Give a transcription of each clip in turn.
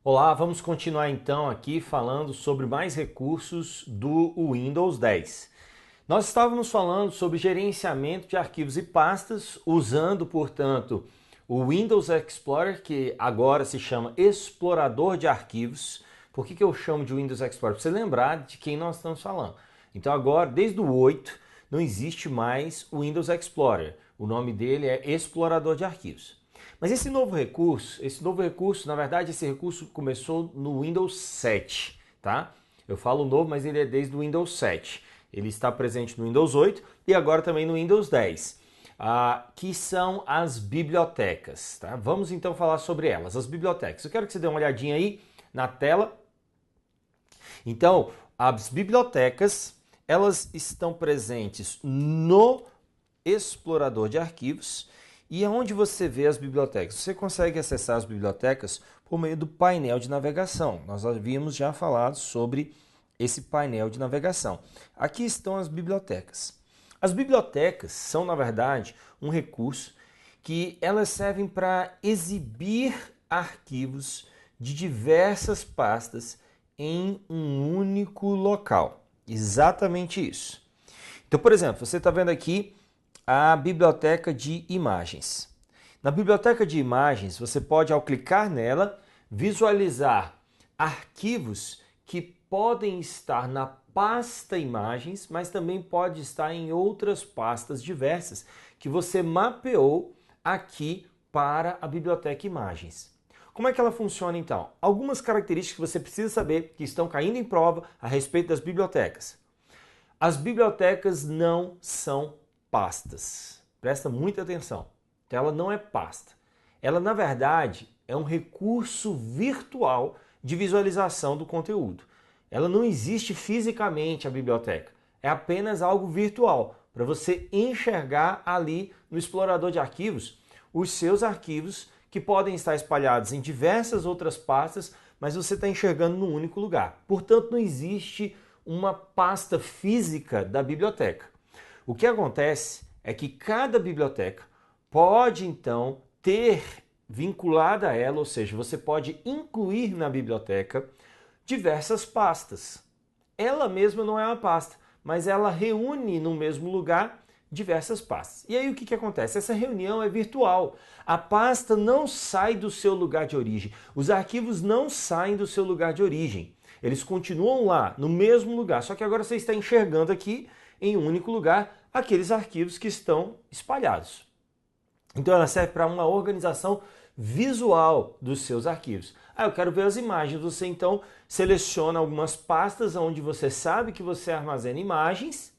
Olá, vamos continuar então aqui falando sobre mais recursos do Windows 10. Nós estávamos falando sobre gerenciamento de arquivos e pastas, usando, portanto, o Windows Explorer, que agora se chama Explorador de Arquivos. Por que eu chamo de Windows Explorer? Para você lembrar de quem nós estamos falando. Então agora, desde o 8, não existe mais o Windows Explorer. O nome dele é Explorador de Arquivos. Mas esse novo recurso, na verdade, esse recurso começou no Windows 7, tá? Eu falo novo, mas ele é desde o Windows 7. Ele está presente no Windows 8 e agora também no Windows 10, que são as bibliotecas, tá? Vamos então falar sobre elas, as bibliotecas. Eu quero que você dê uma olhadinha aí na tela. Então, as bibliotecas, elas estão presentes no explorador de arquivos. E aonde você vê as bibliotecas? Você consegue acessar as bibliotecas por meio do painel de navegação. Nós havíamos já falado sobre esse painel de navegação. Aqui estão as bibliotecas. As bibliotecas são, na verdade, um recurso que elas servem para exibir arquivos de diversas pastas em um único local. Exatamente isso. Então, por exemplo, você está vendo aqui a biblioteca de imagens. Na biblioteca de imagens, você pode, ao clicar nela, visualizar arquivos que podem estar na pasta imagens, mas também pode estar em outras pastas diversas que você mapeou aqui para a biblioteca imagens. Como é que ela funciona então? Algumas características que você precisa saber que estão caindo em prova a respeito das bibliotecas. As bibliotecas não são pastas. Presta muita atenção. Então, ela não é pasta. Ela, na verdade, é um recurso virtual de visualização do conteúdo. Ela não existe fisicamente, a biblioteca. É apenas algo virtual, para você enxergar ali no explorador de arquivos os seus arquivos que podem estar espalhados em diversas outras pastas, mas você está enxergando num único lugar. Portanto, não existe uma pasta física da biblioteca. O que acontece é que cada biblioteca pode, então, ter vinculada a ela, ou seja, você pode incluir na biblioteca diversas pastas. Ela mesma não é uma pasta, mas ela reúne no mesmo lugar diversas pastas. E aí o que acontece? Essa reunião é virtual. A pasta não sai do seu lugar de origem. Os arquivos não saem do seu lugar de origem. Eles continuam lá, no mesmo lugar, só que agora você está enxergando aqui em um único lugar aqueles arquivos que estão espalhados. Então ela serve para uma organização visual dos seus arquivos. Eu quero ver as imagens. Você então seleciona algumas pastas onde você sabe que você armazena imagens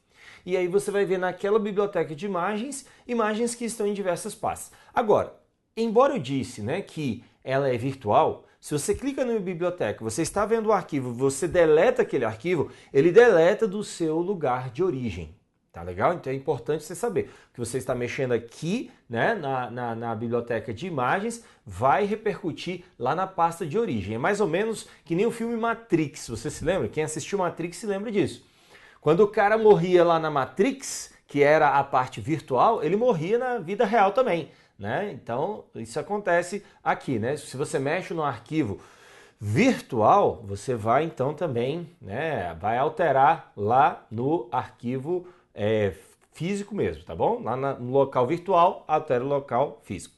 e aí você vai ver naquela biblioteca de imagens, imagens que estão em diversas pastas. Agora, embora eu disse, que ela é virtual, se você clica na biblioteca, você está vendo o arquivo, você deleta aquele arquivo, ele deleta do seu lugar de origem. Tá legal? Então é importante você saber que você está mexendo aqui, na biblioteca de imagens, vai repercutir lá na pasta de origem. É mais ou menos que nem o filme Matrix. Você se lembra? Quem assistiu Matrix se lembra disso. Quando o cara morria lá na Matrix, que era a parte virtual, ele morria na vida real também, Então isso acontece aqui, Se você mexe no arquivo virtual, você vai então também, vai alterar lá no arquivo físico mesmo, tá bom? Lá no local virtual, altera o local físico.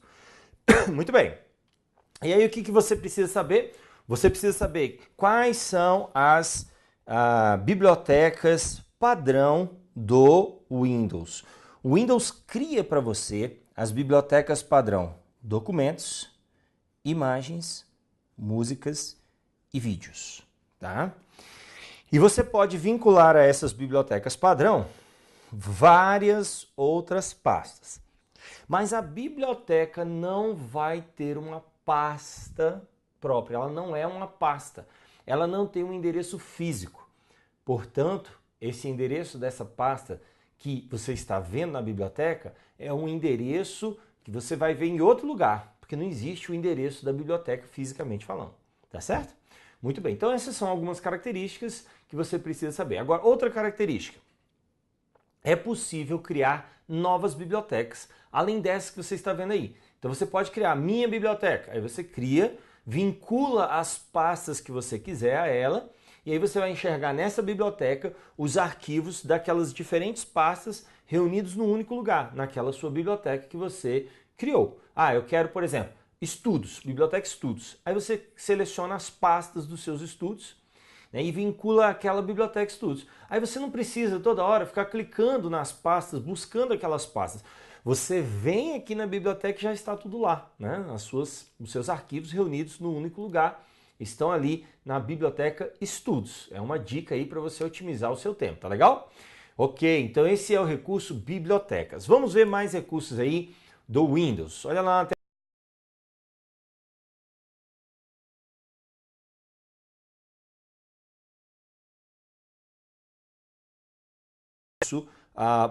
Muito bem. E aí o que você precisa saber? Você precisa saber quais são as bibliotecas padrão do Windows. O Windows cria para você as bibliotecas padrão: documentos, imagens, músicas e vídeos, tá? E você pode vincular a essas bibliotecas padrão várias outras pastas. Mas a biblioteca não vai ter uma pasta própria, ela não é uma pasta. Ela não tem um endereço físico. Portanto, esse endereço dessa pasta que você está vendo na biblioteca é um endereço que você vai ver em outro lugar, porque não existe o endereço da biblioteca fisicamente falando. Tá certo? Muito bem, então essas são algumas características que você precisa saber. Agora, outra característica. É possível criar novas bibliotecas, além dessas que você está vendo aí. Então você pode criar minha biblioteca, aí você cria vincula as pastas que você quiser a ela, e aí você vai enxergar nessa biblioteca os arquivos daquelas diferentes pastas reunidos num único lugar, naquela sua biblioteca que você criou. Ah, eu quero, por exemplo, estudos, biblioteca estudos. Aí você seleciona as pastas dos seus estudos, né, e vincula aquela biblioteca estudos. Aí você não precisa toda hora ficar clicando nas pastas, buscando aquelas pastas. Você vem aqui na biblioteca e já está tudo lá, né? Os seus arquivos reunidos num único lugar estão ali na biblioteca estudos. É uma dica aí para você otimizar o seu tempo, tá legal? Ok, então esse é o recurso bibliotecas. Vamos ver mais recursos aí do Windows. Olha lá na tela.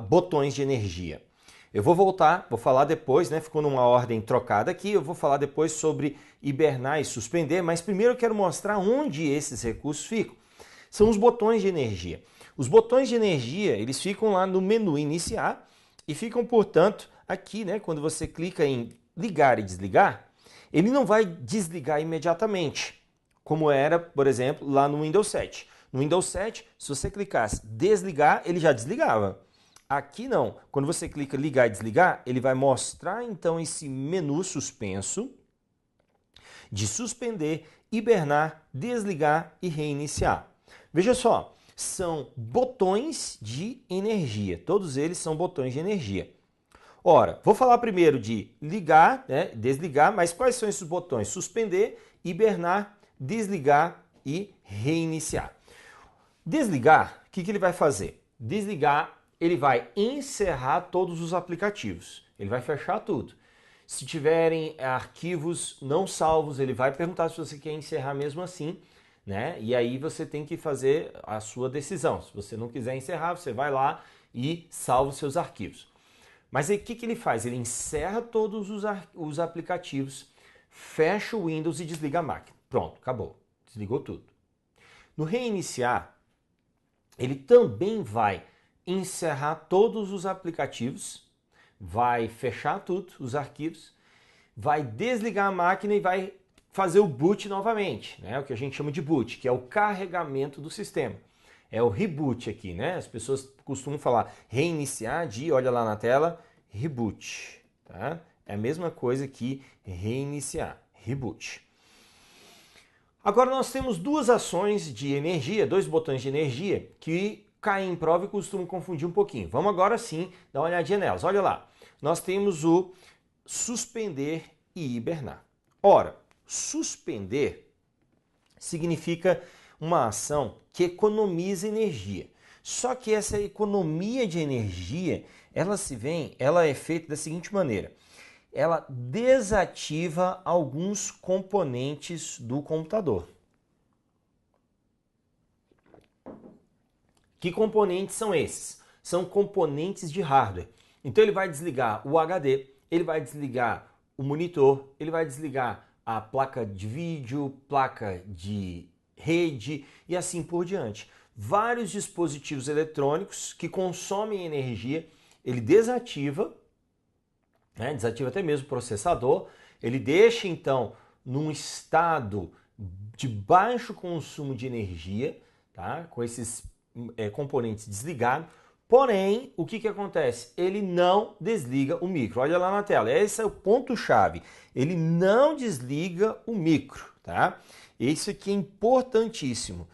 Botões de energia. Eu vou voltar, vou falar depois, né? Ficou numa ordem trocada aqui, eu vou falar depois sobre hibernar e suspender, mas primeiro eu quero mostrar onde esses recursos ficam. São os botões de energia. Os botões de energia, eles ficam lá no menu iniciar e ficam, portanto, aqui, né? Quando você clica em ligar e desligar, ele não vai desligar imediatamente, como era, por exemplo, lá no Windows 7. No Windows 7, se você clicasse desligar, ele já desligava. Aqui não. Quando você clica ligar e desligar, ele vai mostrar então esse menu suspenso de suspender, hibernar, desligar e reiniciar. Veja só, são botões de energia. Todos eles são botões de energia. Ora, vou falar primeiro de ligar, né, desligar, mas quais são esses botões? Suspender, hibernar, desligar e reiniciar. Desligar, o que ele vai fazer? Desligar, ele vai encerrar todos os aplicativos. Ele vai fechar tudo. Se tiverem arquivos não salvos, ele vai perguntar se você quer encerrar mesmo assim, né? E aí você tem que fazer a sua decisão. Se você não quiser encerrar, você vai lá e salva os seus arquivos. Mas aí o que ele faz? Ele encerra todos os aplicativos, fecha o Windows e desliga a máquina. Pronto, acabou. Desligou tudo. No reiniciar, ele também vai encerrar todos os aplicativos, vai fechar tudo, os arquivos, vai desligar a máquina e vai fazer o boot novamente, né? O que a gente chama de boot, que é o carregamento do sistema. É o reboot aqui, né? As pessoas costumam falar reiniciar de, olha lá na tela, reboot, tá? É a mesma coisa que reiniciar, reboot. Agora nós temos duas ações de energia, dois botões de energia que caem em prova e costumam confundir um pouquinho. Vamos agora sim dar uma olhadinha nelas. Olha lá, nós temos o suspender e hibernar. Ora, suspender significa uma ação que economiza energia. Só que essa economia de energia, ela é feita da seguinte maneira. Ela desativa alguns componentes do computador. Que componentes são esses? São componentes de hardware. Então ele vai desligar o HD, ele vai desligar o monitor, ele vai desligar a placa de vídeo, placa de rede e assim por diante. Vários dispositivos eletrônicos que consomem energia, ele desativa, né? Desativa até mesmo o processador, ele deixa então num estado de baixo consumo de energia, tá? Com esses componentes desligados. Porém, o que acontece? Ele não desliga o micro. Olha lá na tela, esse é o ponto-chave. Ele não desliga o micro, tá? Isso aqui é importantíssimo.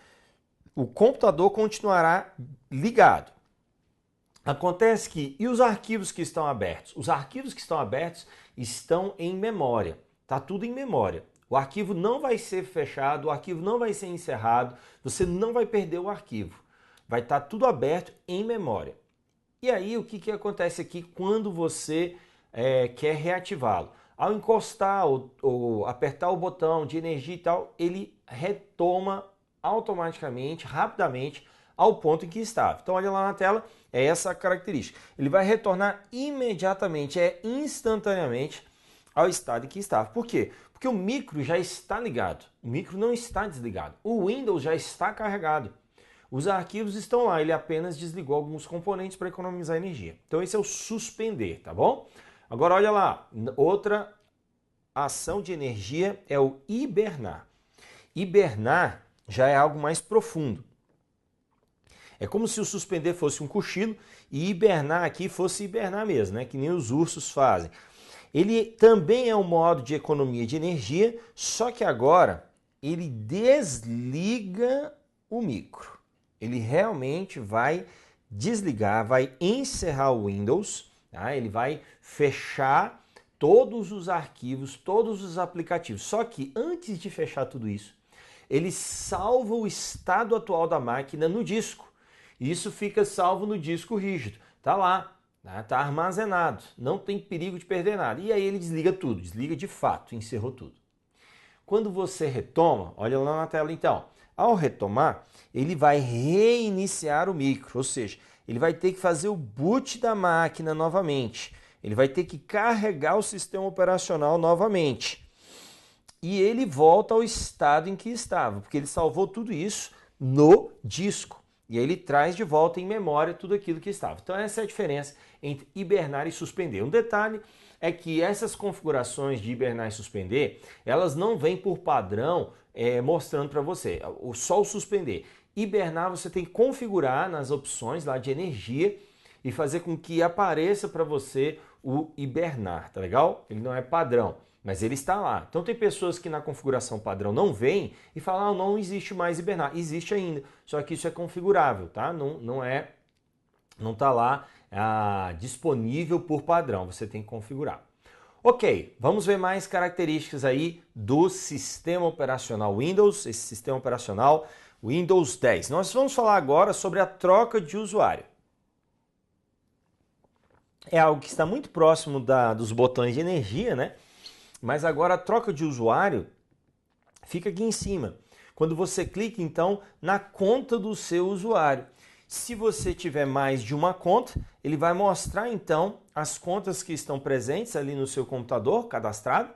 O computador continuará ligado. Acontece que, e os arquivos que estão abertos? Os arquivos que estão abertos estão em memória. Tá tudo em memória. O arquivo não vai ser fechado, o arquivo não vai ser encerrado, você não vai perder o arquivo. Vai estar tudo aberto em memória. E aí, o que acontece aqui quando você quer reativá-lo? Ao encostar ou apertar o botão de energia e tal, ele retoma automaticamente, rapidamente, ao ponto em que estava. Então, olha lá na tela, é essa a característica. Ele vai retornar imediatamente, instantaneamente, ao estado em que estava. Por quê? Porque o micro já está ligado, o micro não está desligado, o Windows já está carregado. Os arquivos estão lá, ele apenas desligou alguns componentes para economizar energia. Então esse é o suspender, tá bom? Agora olha lá, outra ação de energia é o hibernar. Hibernar já é algo mais profundo. É como se o suspender fosse um cochilo e hibernar aqui fosse hibernar mesmo, né? Que nem os ursos fazem. Ele também é um modo de economia de energia, só que agora ele desliga o micro. Ele realmente vai desligar, vai encerrar o Windows, tá? Ele vai fechar todos os arquivos, todos os aplicativos. Só que antes de fechar tudo isso, ele salva o estado atual da máquina no disco. Isso fica salvo no disco rígido. Tá lá, tá armazenado, não tem perigo de perder nada. E aí ele desliga tudo, desliga de fato, encerrou tudo. Quando você retoma, olha lá na tela então, ao retomar, ele vai reiniciar o micro, ou seja, ele vai ter que fazer o boot da máquina novamente. Ele vai ter que carregar o sistema operacional novamente. E ele volta ao estado em que estava, porque ele salvou tudo isso no disco. E aí ele traz de volta em memória tudo aquilo que estava. Então essa é a diferença entre hibernar e suspender. Um detalhe é que essas configurações de hibernar e suspender, elas não vêm por padrão mostrando para você, só o suspender. Hibernar você tem que configurar nas opções lá de energia e fazer com que apareça para você o hibernar, tá legal? Ele não é padrão, mas ele está lá. Então tem pessoas que na configuração padrão não vêm e falam, não existe mais hibernar. Existe ainda, só que isso é configurável, tá? Não está lá disponível por padrão, você tem que configurar. Ok, vamos ver mais características aí do sistema operacional Windows, esse sistema operacional Windows 10. Nós vamos falar agora sobre a troca de usuário. É algo que está muito próximo dos botões de energia, né? Mas agora a troca de usuário fica aqui em cima. Quando você clica, então, na conta do seu usuário. Se você tiver mais de uma conta, ele vai mostrar, então, as contas que estão presentes ali no seu computador, cadastrado.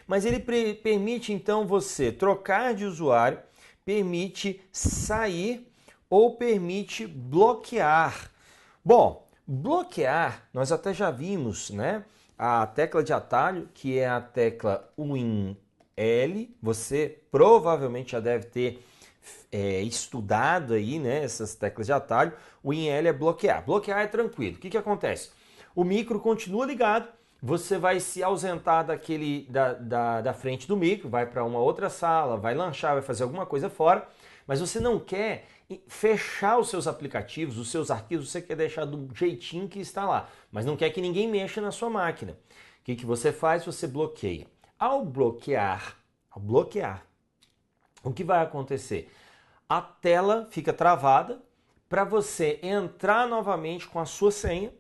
Mas ele permite, então, você trocar de usuário, permite sair ou permite bloquear. Bom, bloquear, nós até já vimos, né? A tecla de atalho, que é a tecla WinL, você provavelmente já deve ter estudado aí, né, essas teclas de atalho. O WinL é bloquear. Bloquear é tranquilo. O que acontece? O micro continua ligado, você vai se ausentar da frente do micro, vai para uma outra sala, vai lanchar, vai fazer alguma coisa fora, mas você não quer fechar os seus aplicativos, os seus arquivos, você quer deixar do jeitinho que está lá, mas não quer que ninguém mexa na sua máquina. O que você faz? Você bloqueia. Ao bloquear, o que vai acontecer? A tela fica travada para você entrar novamente com a sua senha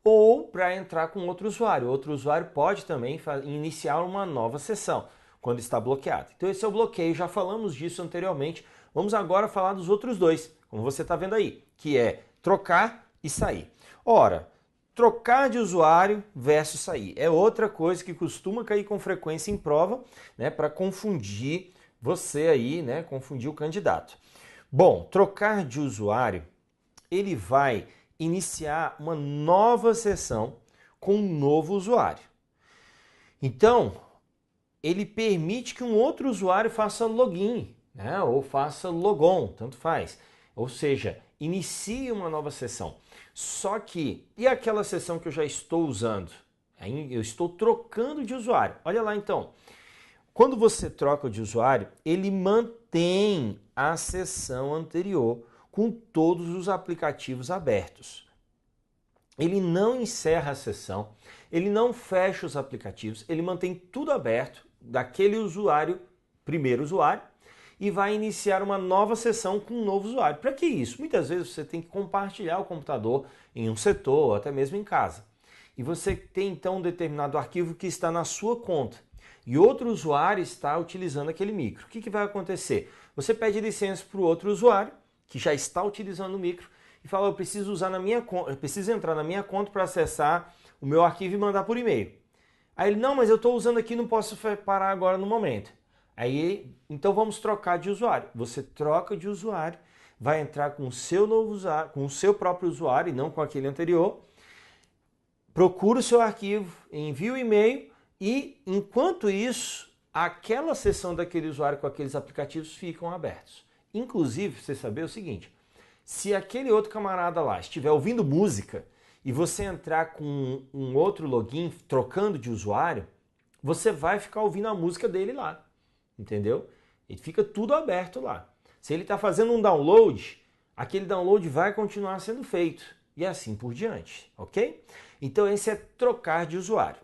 ou para entrar com outro usuário. Outro usuário pode também iniciar uma nova sessão quando está bloqueado. Então esse é o bloqueio, já falamos disso anteriormente. Vamos agora falar dos outros dois, como você está vendo aí, que é trocar e sair. Ora, trocar de usuário versus sair é outra coisa que costuma cair com frequência em prova, né, para confundir você aí, né, confundir o candidato. Bom, trocar de usuário, ele vai iniciar uma nova sessão com um novo usuário. Então, ele permite que um outro usuário faça login, né, ou faça logon, tanto faz. Ou seja, inicie uma nova sessão. Só que, e aquela sessão que eu já estou usando? Eu estou trocando de usuário. Olha lá então. Quando você troca de usuário, ele mantém a sessão anterior com todos os aplicativos abertos. Ele não encerra a sessão, ele não fecha os aplicativos, ele mantém tudo aberto daquele usuário, primeiro usuário, e vai iniciar uma nova sessão com um novo usuário. Para que isso? Muitas vezes você tem que compartilhar o computador em um setor, ou até mesmo em casa. E você tem então um determinado arquivo que está na sua conta. E outro usuário está utilizando aquele micro. O que vai acontecer? Você pede licença para o outro usuário, que já está utilizando o micro, e fala, eu preciso usar na minha conta, eu preciso entrar na minha conta para acessar o meu arquivo e mandar por e-mail. Aí ele, não, mas eu estou usando aqui, não posso parar agora no momento. Aí, então vamos trocar de usuário. Você troca de usuário, vai entrar com o seu novo usuário, com o seu próprio usuário e não com aquele anterior. Procura o seu arquivo, envia o e-mail E, enquanto isso, aquela seção daquele usuário com aqueles aplicativos ficam abertos. Inclusive, você saber o seguinte, se aquele outro camarada lá estiver ouvindo música e você entrar com um outro login, trocando de usuário, você vai ficar ouvindo a música dele lá, entendeu? E fica tudo aberto lá. Se ele está fazendo um download, aquele download vai continuar sendo feito e assim por diante, ok? Então esse é trocar de usuário.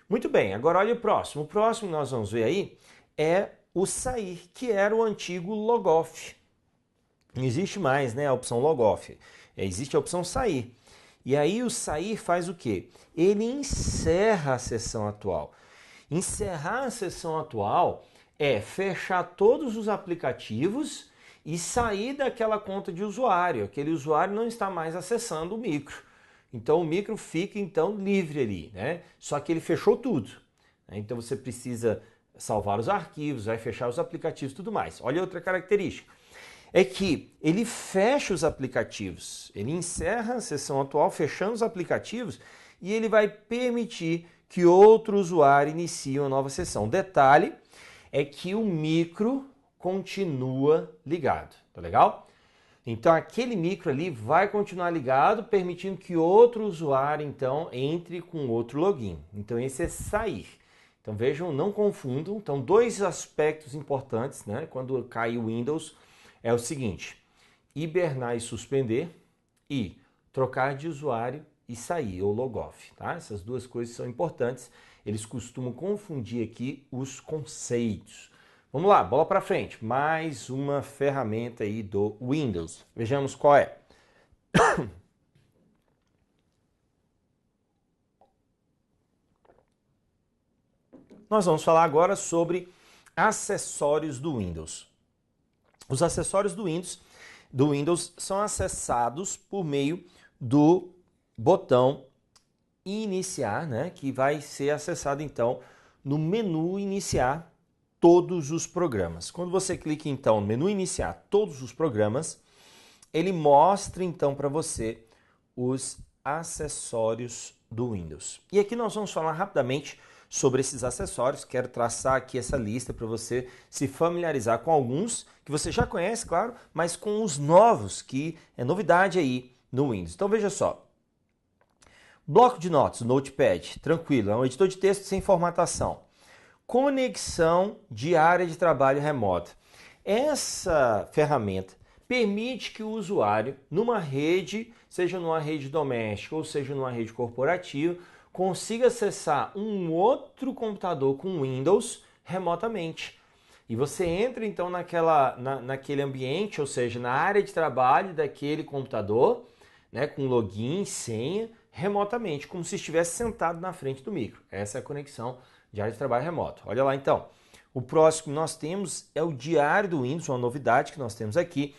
Muito bem, agora olha o próximo. O próximo que nós vamos ver aí é o sair, que era o antigo logoff. Não existe mais, né, a opção logoff. Existe a opção sair. E aí o sair faz o quê? Ele encerra a sessão atual. Encerrar a sessão atual é fechar todos os aplicativos e sair daquela conta de usuário. Aquele usuário não está mais acessando o micro. Então o micro fica então livre ali, né? Só que ele fechou tudo. Então você precisa salvar os arquivos, vai fechar os aplicativos e tudo mais. Olha outra característica. É que ele fecha os aplicativos, ele encerra a sessão atual fechando os aplicativos e ele vai permitir que outro usuário inicie uma nova sessão. Detalhe é que o micro continua ligado, tá legal? Então aquele micro ali vai continuar ligado, permitindo que outro usuário então entre com outro login. Então esse é sair. Então vejam, não confundam. Então dois aspectos importantes, né, quando cai o Windows é o seguinte: hibernar e suspender e trocar de usuário e sair, ou logoff, tá? Essas duas coisas são importantes. Eles costumam confundir aqui os conceitos. Vamos lá, bola para frente. Mais uma ferramenta aí do Windows. Vejamos qual é. Nós vamos falar agora sobre acessórios do Windows. Os acessórios do Windows são acessados por meio do botão iniciar, né, que vai ser acessado então no menu iniciar todos os programas. Quando você clica então no menu iniciar todos os programas, ele mostra então para você os acessórios do Windows. E aqui nós vamos falar rapidamente sobre esses acessórios. Quero traçar aqui essa lista para você se familiarizar com alguns que você já conhece, claro, mas com os novos, que é novidade aí no Windows. Então veja só. Bloco de notas, Notepad, tranquilo, é um editor de texto sem formatação. Conexão de área de trabalho remota. Essa ferramenta permite que o usuário, numa rede, seja numa rede doméstica ou seja numa rede corporativa, consiga acessar um outro computador com Windows remotamente. E você entra então naquele ambiente, ou seja, na área de trabalho daquele computador, né, com login, senha, remotamente, como se estivesse sentado na frente do micro. Essa é a conexão de área de trabalho remoto. Olha lá então. O próximo que nós temos é o diário do Windows, uma novidade que nós temos aqui.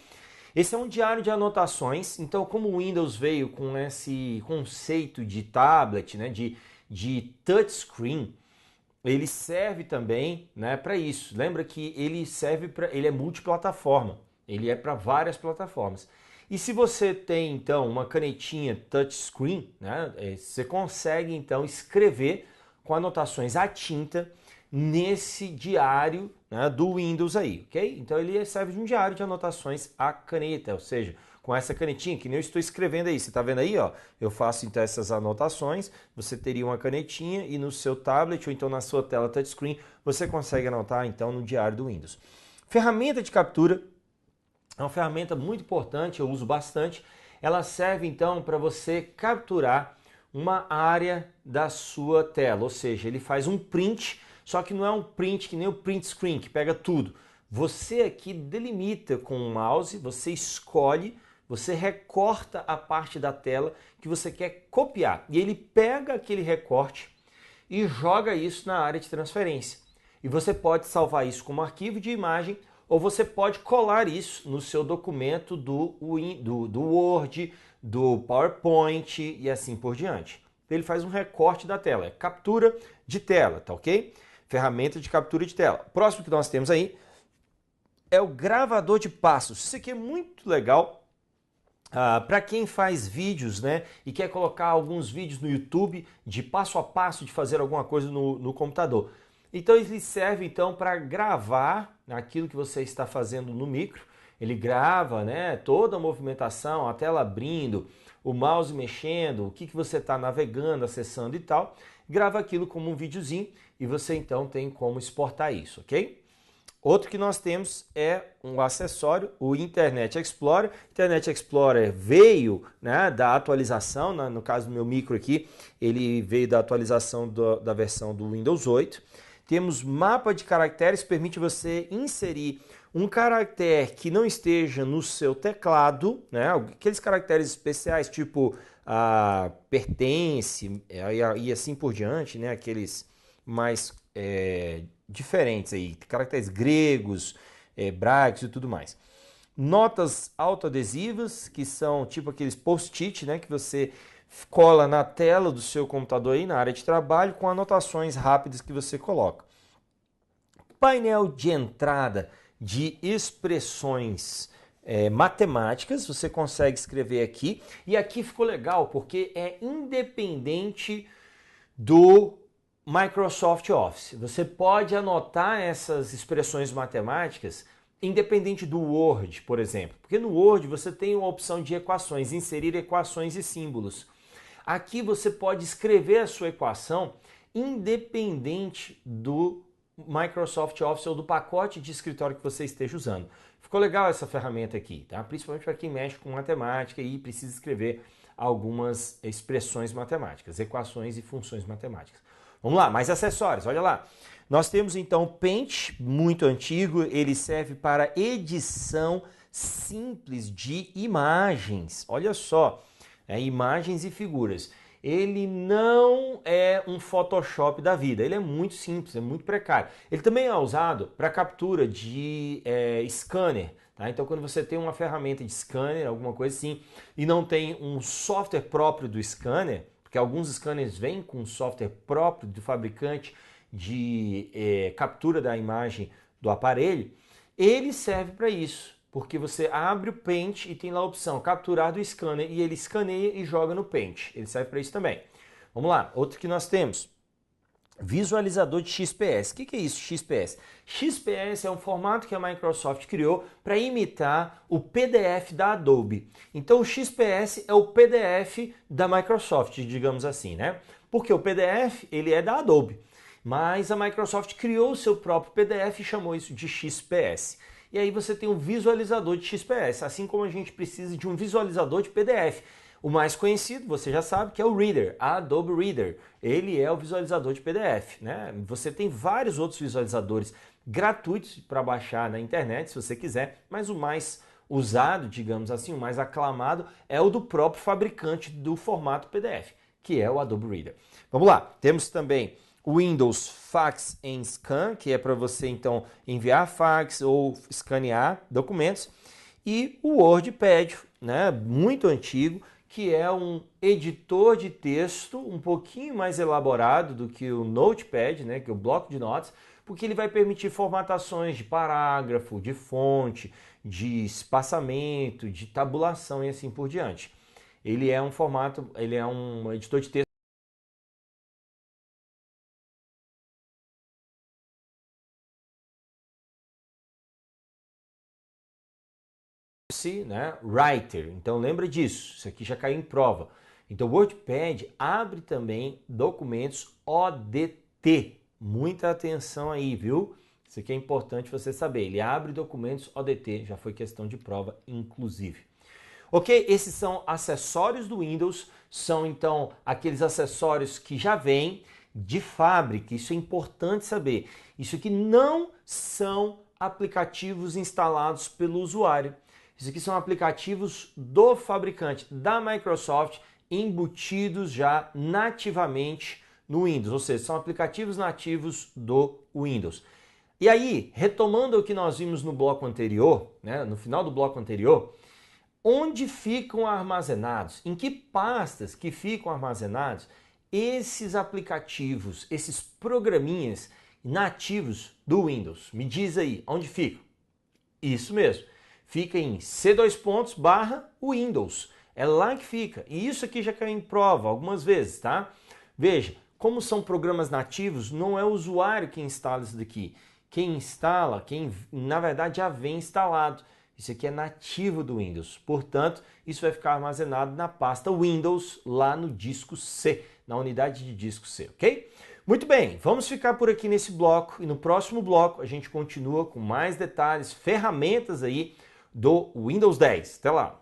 Esse é um diário de anotações. Então, como o Windows veio com esse conceito de tablet, né, de touchscreen, ele serve também, né, para isso. Lembra que ele é multiplataforma. Ele é para várias plataformas. E se você tem então uma canetinha touchscreen, né, você consegue então escrever com anotações à tinta nesse diário, né, do Windows aí, ok? Então ele serve de um diário de anotações à caneta, ou seja, com essa canetinha que nem eu estou escrevendo aí. Você está vendo aí, ó? Eu faço então essas anotações, você teria uma canetinha e no seu tablet ou então na sua tela touchscreen você consegue anotar então no diário do Windows. Ferramenta de captura é uma ferramenta muito importante, eu uso bastante. Ela serve então para você capturar uma área da sua tela, ou seja, ele faz um print, só que não é um print que nem o print screen, que pega tudo. Você aqui delimita com o mouse, você escolhe, você recorta a parte da tela que você quer copiar. E ele pega aquele recorte e joga isso na área de transferência. E você pode salvar isso como arquivo de imagem ou você pode colar isso no seu documento do Word, do PowerPoint e assim por diante. Ele faz um recorte da tela, é captura de tela, tá ok? Ferramenta de captura de tela. Próximo que nós temos aí é o gravador de passos. Isso aqui é muito legal. Para quem faz vídeos, né, e quer colocar alguns vídeos no YouTube de passo a passo de fazer alguma coisa no computador. Então ele serve então para gravar aquilo que você está fazendo no micro. Ele grava, né, toda a movimentação, a tela abrindo, o mouse mexendo, o que você está navegando, acessando e tal. Grava aquilo como um videozinho e você então tem como exportar isso, ok? Outro que nós temos é um acessório, o Internet Explorer. Internet Explorer veio, né, da atualização, no caso do meu micro aqui, ele veio da atualização da versão do Windows 8. Temos mapa de caracteres, permite você inserir um caractere que não esteja no seu teclado, né, aqueles caracteres especiais tipo pertence e assim por diante, né, aqueles mais diferentes aí, caracteres gregos, hebraicos e tudo mais. Notas autoadesivas, que são tipo aqueles post-it, né, que você cola na tela do seu computador aí na área de trabalho com anotações rápidas que você coloca. Painel de entrada de expressões matemáticas, você consegue escrever aqui, e aqui ficou legal porque é independente do Microsoft Office. Você pode anotar essas expressões matemáticas independente do Word, por exemplo. Porque no Word você tem uma opção de equações, inserir equações e símbolos. Aqui você pode escrever a sua equação independente do Microsoft Office ou do pacote de escritório que você esteja usando. Ficou legal essa ferramenta aqui, tá? Principalmente para quem mexe com matemática e precisa escrever algumas expressões matemáticas, equações e funções matemáticas. Vamos lá, mais acessórios, olha lá. Nós temos então o Paint, muito antigo, ele serve para edição simples de imagens. Olha só, imagens e figuras. Ele não é um Photoshop da vida, ele é muito simples, é muito precário. Ele também é usado para captura de scanner. Tá? Então, quando você tem uma ferramenta de scanner, alguma coisa assim, e não tem um software próprio do scanner, porque alguns scanners vêm com um software próprio do fabricante de captura da imagem do aparelho, ele serve para isso, porque você abre o Paint e tem lá a opção capturar do scanner e ele escaneia e joga no Paint. Ele serve para isso também. Vamos lá, outro que nós temos. Visualizador de XPS. O que é isso, XPS? XPS é um formato que a Microsoft criou para imitar o PDF da Adobe. Então o XPS é o PDF da Microsoft, digamos assim, né? Porque o PDF ele é da Adobe, mas a Microsoft criou o seu próprio PDF e chamou isso de XPS. E aí você tem um visualizador de XPS, assim como a gente precisa de um visualizador de PDF. O mais conhecido, você já sabe, que é o Reader, a Adobe Reader. Ele é o visualizador de PDF, né? Você tem vários outros visualizadores gratuitos para baixar na internet, se você quiser, mas o mais usado, digamos assim, o mais aclamado é o do próprio fabricante do formato PDF, que é o Adobe Reader. Vamos lá, temos também o Windows Fax and Scan, que é para você então enviar fax ou escanear documentos, e o WordPad, né, muito antigo, que é um editor de texto um pouquinho mais elaborado do que o Notepad, né, que é o bloco de notas, porque ele vai permitir formatações de parágrafo, de fonte, de espaçamento, de tabulação e assim por diante. Ele é um formato, ele é um editor de texto, né, Writer. Então lembra disso, isso aqui já caiu em prova. Então o WordPad abre também documentos ODT. Muita atenção aí, viu? Isso aqui é importante você saber. Ele abre documentos ODT, já foi questão de prova, inclusive. Ok? Esses são acessórios do Windows, são então aqueles acessórios que já vêm de fábrica. Isso é importante saber. Isso aqui não são aplicativos instalados pelo usuário. Isso aqui são aplicativos do fabricante, da Microsoft, embutidos já nativamente no Windows, ou seja, são aplicativos nativos do Windows. E aí, retomando o que nós vimos no bloco anterior, né, no final do bloco anterior, onde ficam armazenados, em que pastas que ficam armazenados esses aplicativos, esses programinhas nativos do Windows? Me diz aí, onde ficam? Isso mesmo. fica em C2 Windows. É lá que fica. E isso aqui já caiu em prova algumas vezes, tá? Veja, como são programas nativos, não é o usuário que instala isso daqui. Quem instala, quem na verdade já vem instalado. Isso aqui é nativo do Windows. Portanto, isso vai ficar armazenado na pasta Windows lá no disco C, na unidade de disco C, ok? Muito bem, vamos ficar por aqui nesse bloco e no próximo bloco a gente continua com mais detalhes, ferramentas aí do Windows 10. Até lá!